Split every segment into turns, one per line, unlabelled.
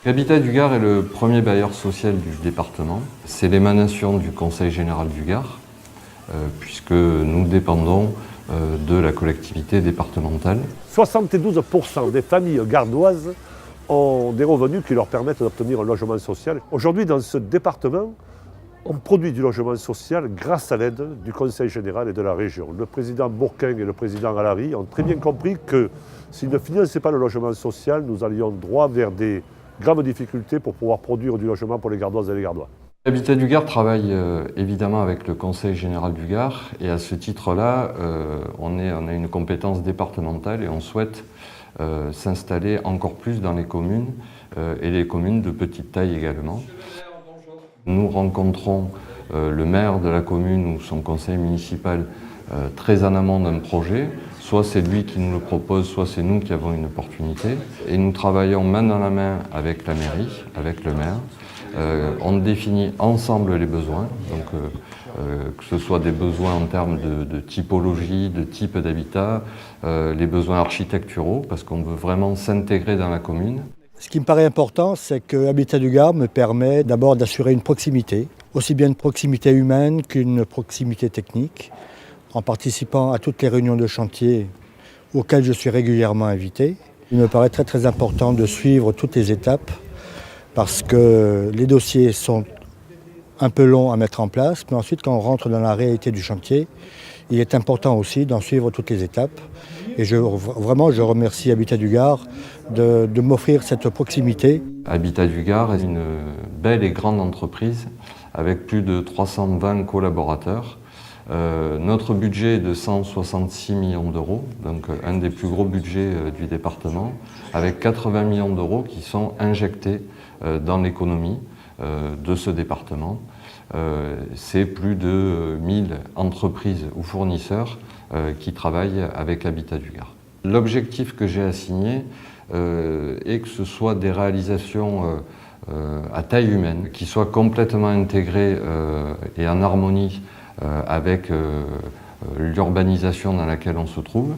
Habitat du Gard est le premier bailleur social du département. C'est l'émanation du Conseil général du Gard, puisque nous dépendons de la collectivité départementale.
72% des familles gardoises ont des revenus qui leur permettent d'obtenir un logement social. Aujourd'hui, dans ce département, on produit du logement social grâce à l'aide du Conseil général et de la région. Le président Bourquin et le président Alary ont très bien compris que s'ils ne finançaient pas le logement social, nous allions droit vers des graves difficultés pour pouvoir produire du logement pour les Gardoises et les Gardois.
Habitat du Gard travaille évidemment avec le Conseil général du Gard et à ce titre-là, on a une compétence départementale et on souhaite s'installer encore plus dans les communes et les communes de petite taille également. Nous rencontrons le maire de la commune ou son conseil municipal très en amont d'un projet. Soit c'est lui qui nous le propose, soit c'est nous qui avons une opportunité. Et nous travaillons main dans la main avec la mairie, avec le maire. On définit ensemble les besoins, donc que ce soit des besoins en termes de typologie, de type d'habitat, les besoins architecturaux, parce qu'on veut vraiment s'intégrer dans la commune.
Ce qui me paraît important, c'est que Habitat du Gard me permet d'abord d'assurer une proximité, aussi bien une proximité humaine qu'une proximité technique, en participant à toutes les réunions de chantier auxquelles je suis régulièrement invité. Il me paraît très important de suivre toutes les étapes parce que les dossiers sont un peu longs à mettre en place, mais ensuite quand on rentre dans la réalité du chantier, il est important aussi d'en suivre toutes les étapes. Et vraiment, je remercie Habitat du Gard de m'offrir cette proximité.
Habitat du Gard est une belle et grande entreprise avec plus de 320 collaborateurs. Notre budget est de 166 millions d'euros, donc un des plus gros budgets du département, avec 80 millions d'euros qui sont injectés dans l'économie de ce département. C'est plus de 1000 entreprises ou fournisseurs qui travaillent avec Habitat du Gard. L'objectif que j'ai assigné est que ce soit des réalisations à taille humaine, qui soient complètement intégrées et en harmonie avec l'urbanisation dans laquelle on se trouve,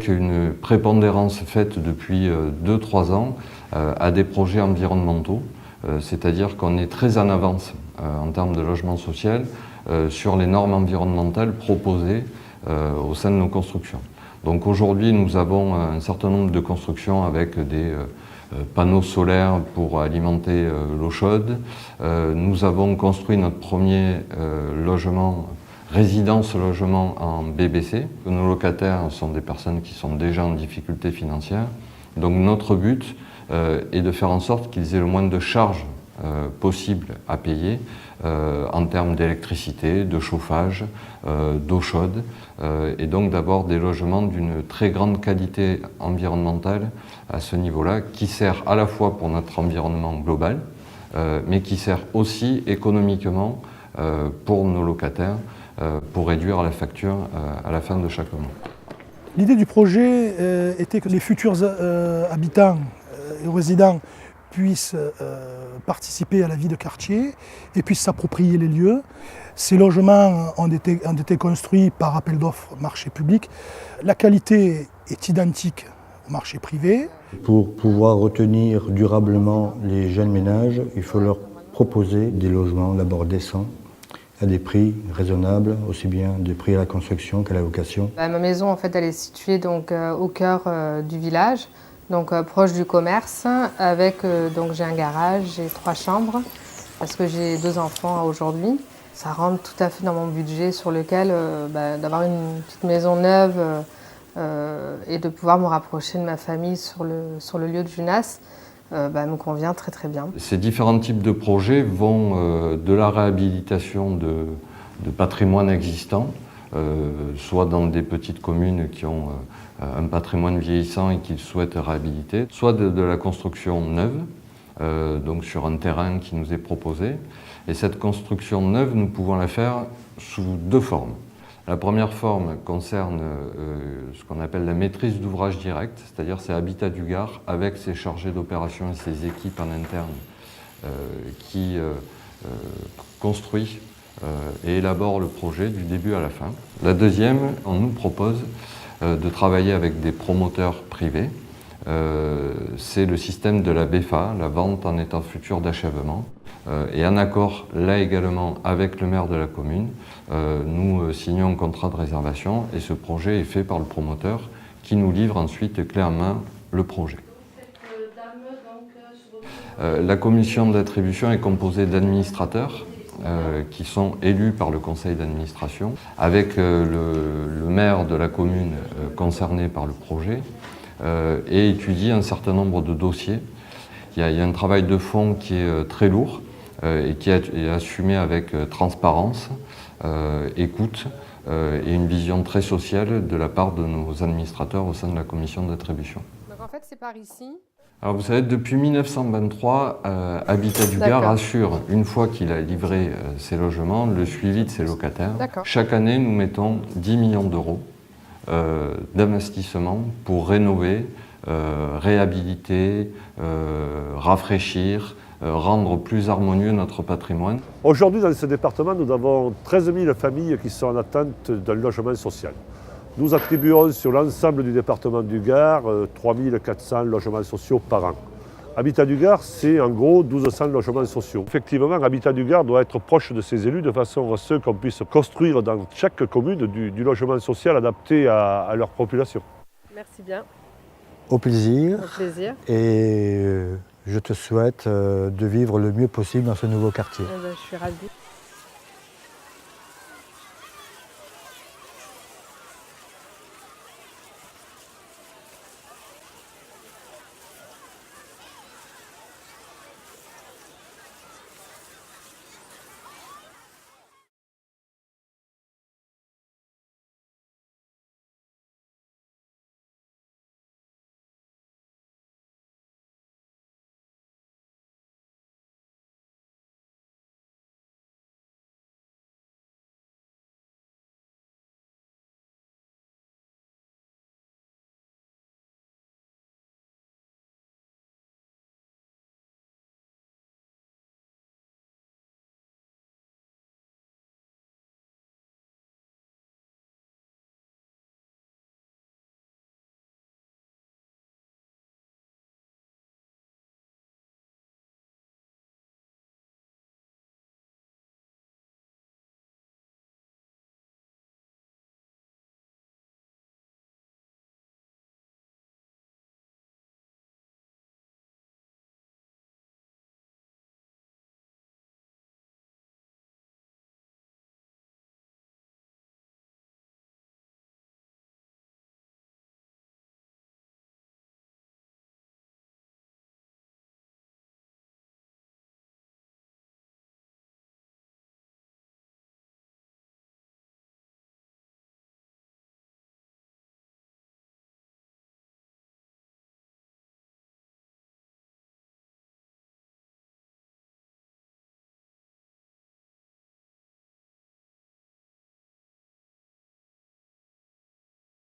qu'une prépondérance faite depuis 2-3 ans à des projets environnementaux, c'est-à-dire qu'on est très en avance en termes de logement social sur les normes environnementales proposées au sein de nos constructions. Donc aujourd'hui, nous avons un certain nombre de constructions avec des panneaux solaires pour alimenter l'eau chaude. Nous avons construit notre premier résidence logement en BBC. Nos locataires sont des personnes qui sont déjà en difficulté financière. Donc notre but est de faire en sorte qu'ils aient le moins de charges possible à payer en termes d'électricité, de chauffage, d'eau chaude, et donc d'avoir des logements d'une très grande qualité environnementale à ce niveau-là, qui sert à la fois pour notre environnement global, mais qui sert aussi économiquement pour nos locataires, pour réduire la facture à la fin de chaque mois.
L'idée du projet était que les futurs habitants et résidents puissent participer à la vie de quartier et puissent s'approprier les lieux. Ces logements ont été construits par appel d'offres marché public. La qualité est identique au marché privé.
Pour pouvoir retenir durablement les jeunes ménages, il faut leur proposer des logements d'abord décents, à des prix raisonnables, aussi bien des prix à la construction qu'à la location.
Ma maison, en fait, elle est située donc, au cœur du village, donc proche du commerce, avec donc j'ai un garage, j'ai 3 chambres, parce que j'ai 2 enfants aujourd'hui. Ça rentre tout à fait dans mon budget sur lequel d'avoir une petite maison neuve et de pouvoir me rapprocher de ma famille sur le lieu de Junas me convient très bien.
Ces différents types de projets vont de la réhabilitation de patrimoine existant, soit dans des petites communes qui ont un patrimoine vieillissant et qu'ils souhaitent réhabiliter, soit de la construction neuve, donc sur un terrain qui nous est proposé. Et cette construction neuve, nous pouvons la faire sous 2 formes. La première forme concerne ce qu'on appelle la maîtrise d'ouvrage direct, c'est-à-dire c'est Habitat du Gard avec ses chargés d'opération et ses équipes en interne qui construit et élabore le projet du début à la fin. La deuxième, on nous propose de travailler avec des promoteurs privés c'est le système de la BFA, la vente en état futur d'achèvement. Et en accord, là également, avec le maire de la commune, nous signons un contrat de réservation et ce projet est fait par le promoteur qui nous livre ensuite clé en main le projet. La commission d'attribution est composée d'administrateurs qui sont élus par le conseil d'administration, avec le maire de la commune concerné par le projet, et étudie un certain nombre de dossiers. Il y a un travail de fond qui est très lourd et qui est assumé avec transparence, écoute et une vision très sociale de la part de nos administrateurs au sein de la commission d'attribution.
Donc en fait, c'est par ici.
Alors vous savez, depuis 1923, Habitat du Gard assure, une fois qu'il a livré ses logements, le suivi de ses locataires. Chaque année, nous mettons 10 millions d'euros d'investissement pour rénover, réhabiliter, rafraîchir, rendre plus harmonieux notre patrimoine.
Aujourd'hui, dans ce département, nous avons 13 000 familles qui sont en attente d'un logement social. Nous attribuons sur l'ensemble du département du Gard 3 400 logements sociaux par an. Habitat du Gard, c'est en gros 1200 logements sociaux. Effectivement, Habitat du Gard doit être proche de ses élus de façon à ce qu'on puisse construire dans chaque commune du logement social adapté à leur population.
Merci bien.
Au plaisir.
Au plaisir.
Et je te souhaite de vivre le mieux possible dans ce nouveau quartier.
Je suis ravie.